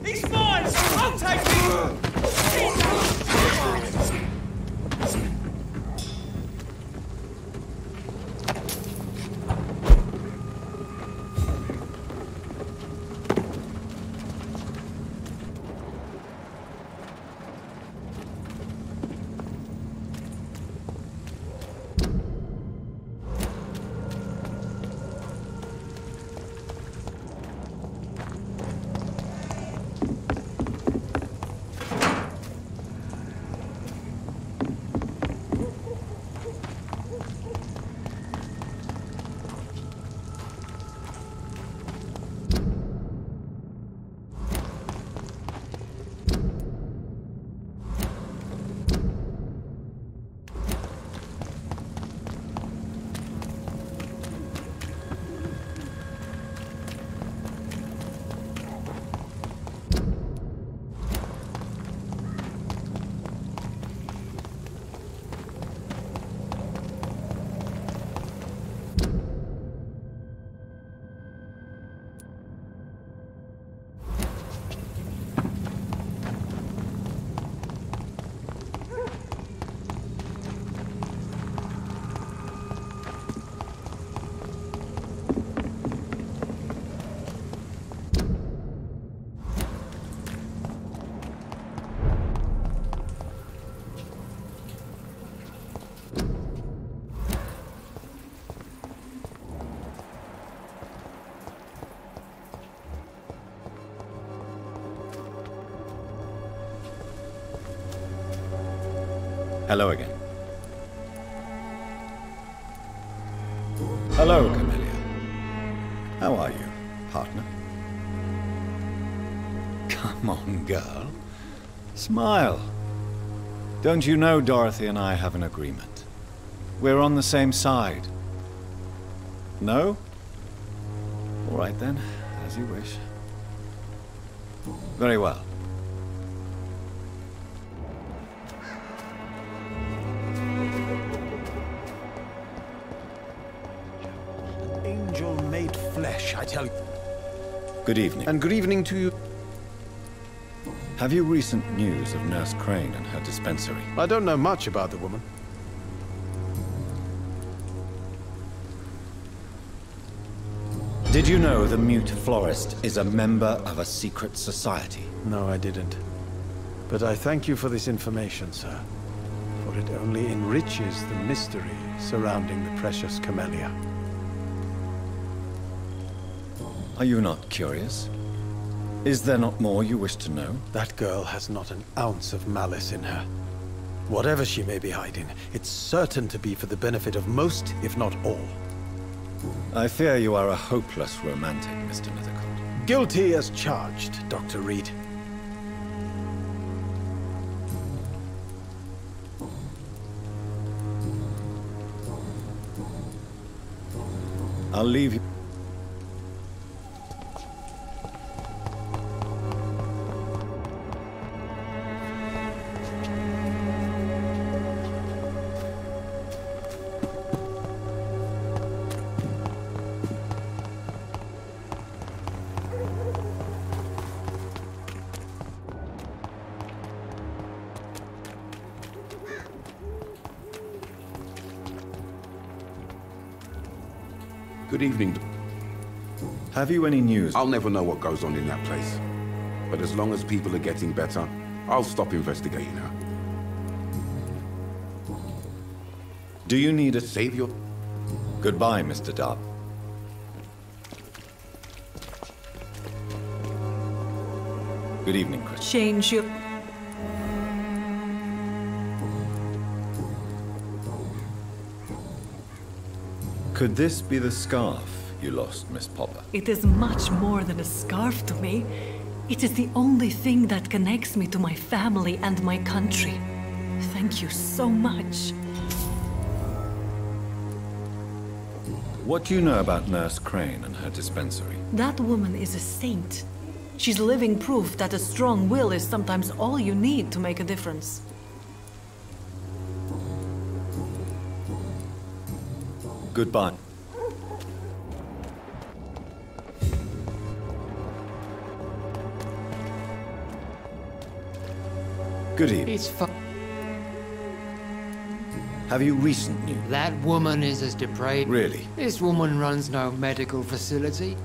He's mine! I'll take him! Hello again. Hello, Camellia. How are you, partner? Come on, girl. Smile. Don't you know Dorothy and I have an agreement? We're on the same side. No? All right then, as you wish. Very well. Angel made flesh, I tell you. Good evening. And good evening to you. Have you recent news of Nurse Crane and her dispensary? I don't know much about the woman. Did you know the Mute Florist is a member of a secret society? No, I didn't. But I thank you for this information, sir. For it only enriches the mystery surrounding the precious Camellia. Are you not curious? Is there not more you wish to know? That girl has not an ounce of malice in her. Whatever she may be hiding, it's certain to be for the benefit of most, if not all. I fear you are a hopeless romantic, Mr. Nethercourt. Guilty as charged, Dr. Reed. I'll leave you. Good evening. Have you any news? I'll never know what goes on in that place. But as long as people are getting better, I'll stop investigating her. Do you need a savior? Goodbye, Mr. Darp. Good evening, Chris. Change your... Could this be the scarf you lost, Miss Popper? It is much more than a scarf to me. It is the only thing that connects me to my family and my country. Thank you so much. What do you know about Nurse Crane and her dispensary? That woman is a saint. She's living proof that a strong will is sometimes all you need to make a difference. Goodbye. Good evening. It's fu- Have you recent news? That woman is as depraved. Really? This woman runs no medical facility.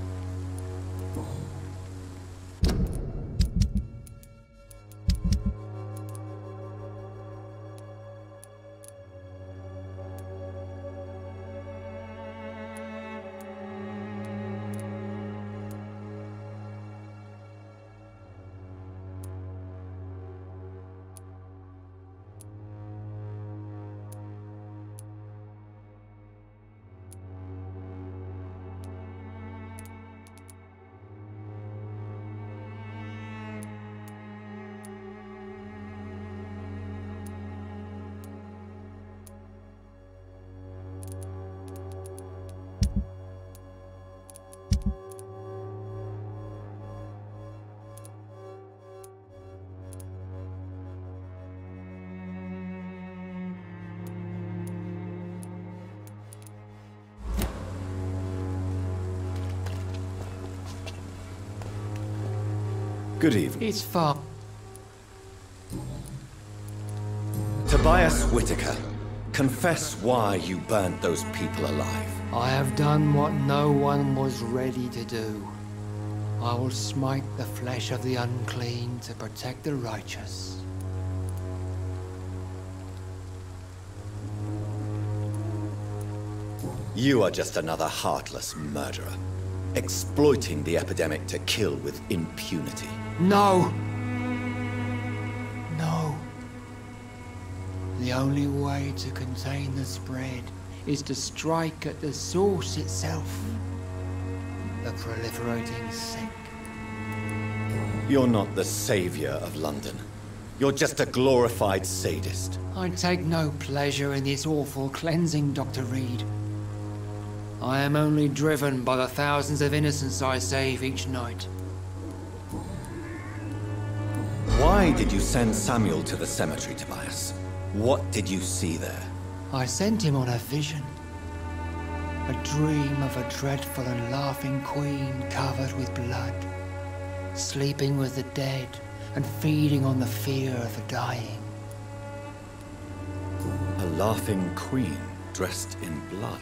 Good evening. It's far. Tobias Whitaker, confess why you burnt those people alive. I have done what no one was ready to do. I will smite the flesh of the unclean to protect the righteous. You are just another heartless murderer, exploiting the epidemic to kill with impunity. No! No. The only way to contain the spread is to strike at the source itself. The proliferating sick. You're not the savior of London. You're just a glorified sadist. I take no pleasure in this awful cleansing, Dr. Reed. I am only driven by the thousands of innocents I save each night. Why did you send Samuel to the cemetery, Tobias? What did you see there? I sent him on a vision. A dream of a dreadful and laughing queen covered with blood, sleeping with the dead and feeding on the fear of the dying. A laughing queen dressed in blood.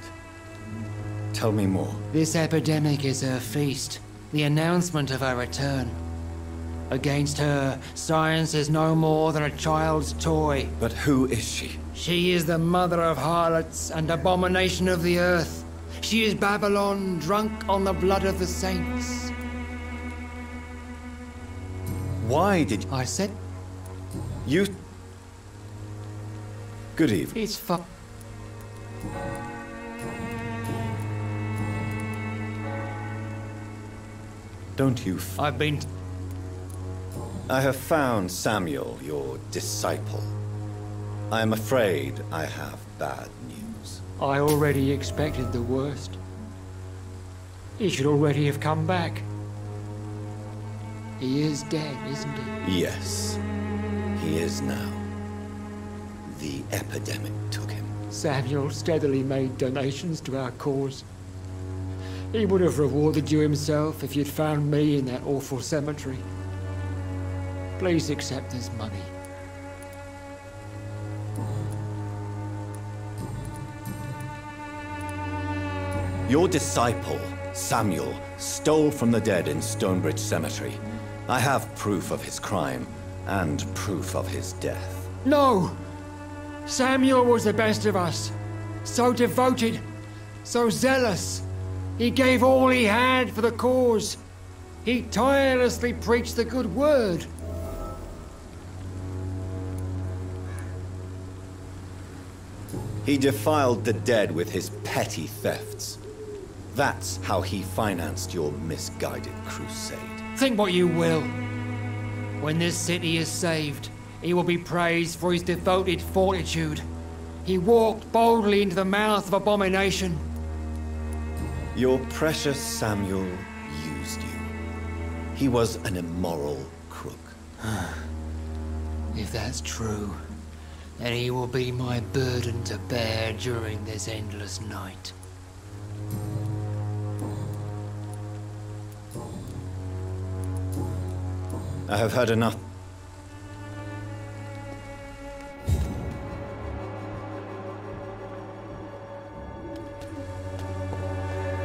Tell me more. This epidemic is her feast, the announcement of her return. Against her, science is no more than a child's toy. But who is she? She is the mother of harlots and abomination of the earth. She is Babylon, drunk on the blood of the saints. Why did I said... You... Good evening. It's fu... Don't you... I've been... I have found Samuel, your disciple. I am afraid I have bad news. I already expected the worst. He should already have come back. He is dead, isn't he? Yes, he is now. The epidemic took him. Samuel steadily made donations to our cause. He would have rewarded you himself if you'd found me in that awful cemetery. Please accept this money. Your disciple, Samuel, stole from the dead in Stonebridge Cemetery. I have proof of his crime, and proof of his death. No! Samuel was the best of us. So devoted, so zealous. He gave all he had for the cause. He tirelessly preached the good word. He defiled the dead with his petty thefts. That's how he financed your misguided crusade. Think what you will. When this city is saved, he will be praised for his devoted fortitude. He walked boldly into the mouth of abomination. Your precious Samuel used you. He was an immoral crook. If that's true, then he will be my burden to bear during this endless night. I have heard enough.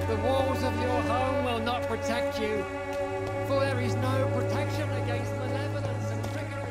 The walls of your home will not protect you, for there is no protection against malevolence and trickery.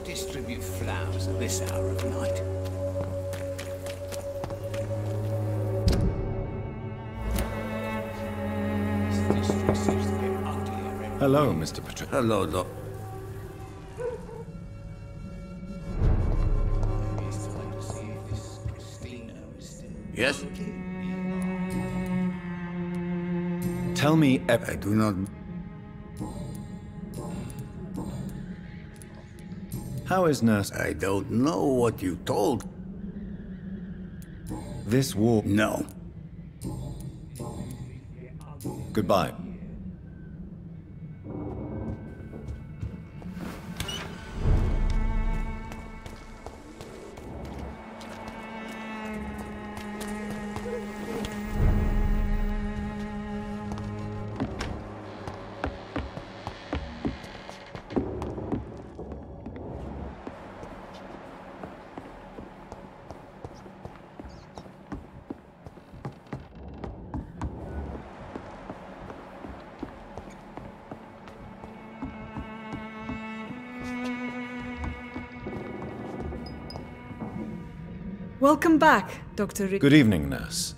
Distribute flowers at this hour of night. This district seems to get uglier. Hello, Mr. Patrick. Hello, Doc. It's time to see if this Christina is still... Yes? Tell me I do not... How is Nurse? I don't know what you told. This war... No. Goodbye. Welcome back, Dr. Rick. Good evening, Nurse.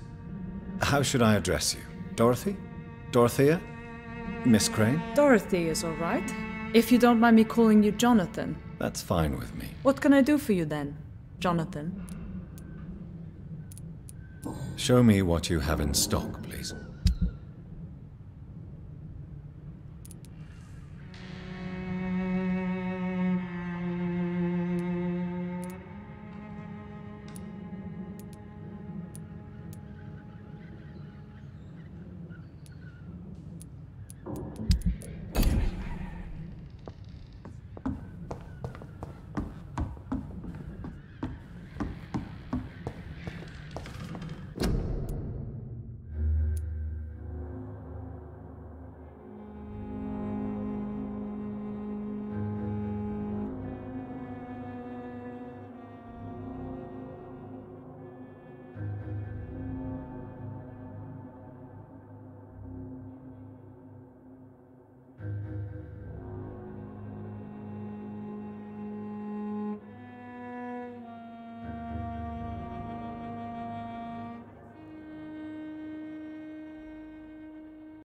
How should I address you? Dorothy? Dorothea? Miss Crane? Dorothy is all right. If you don't mind me calling you Jonathan. That's fine with me. What can I do for you then, Jonathan? Show me what you have in stock, please.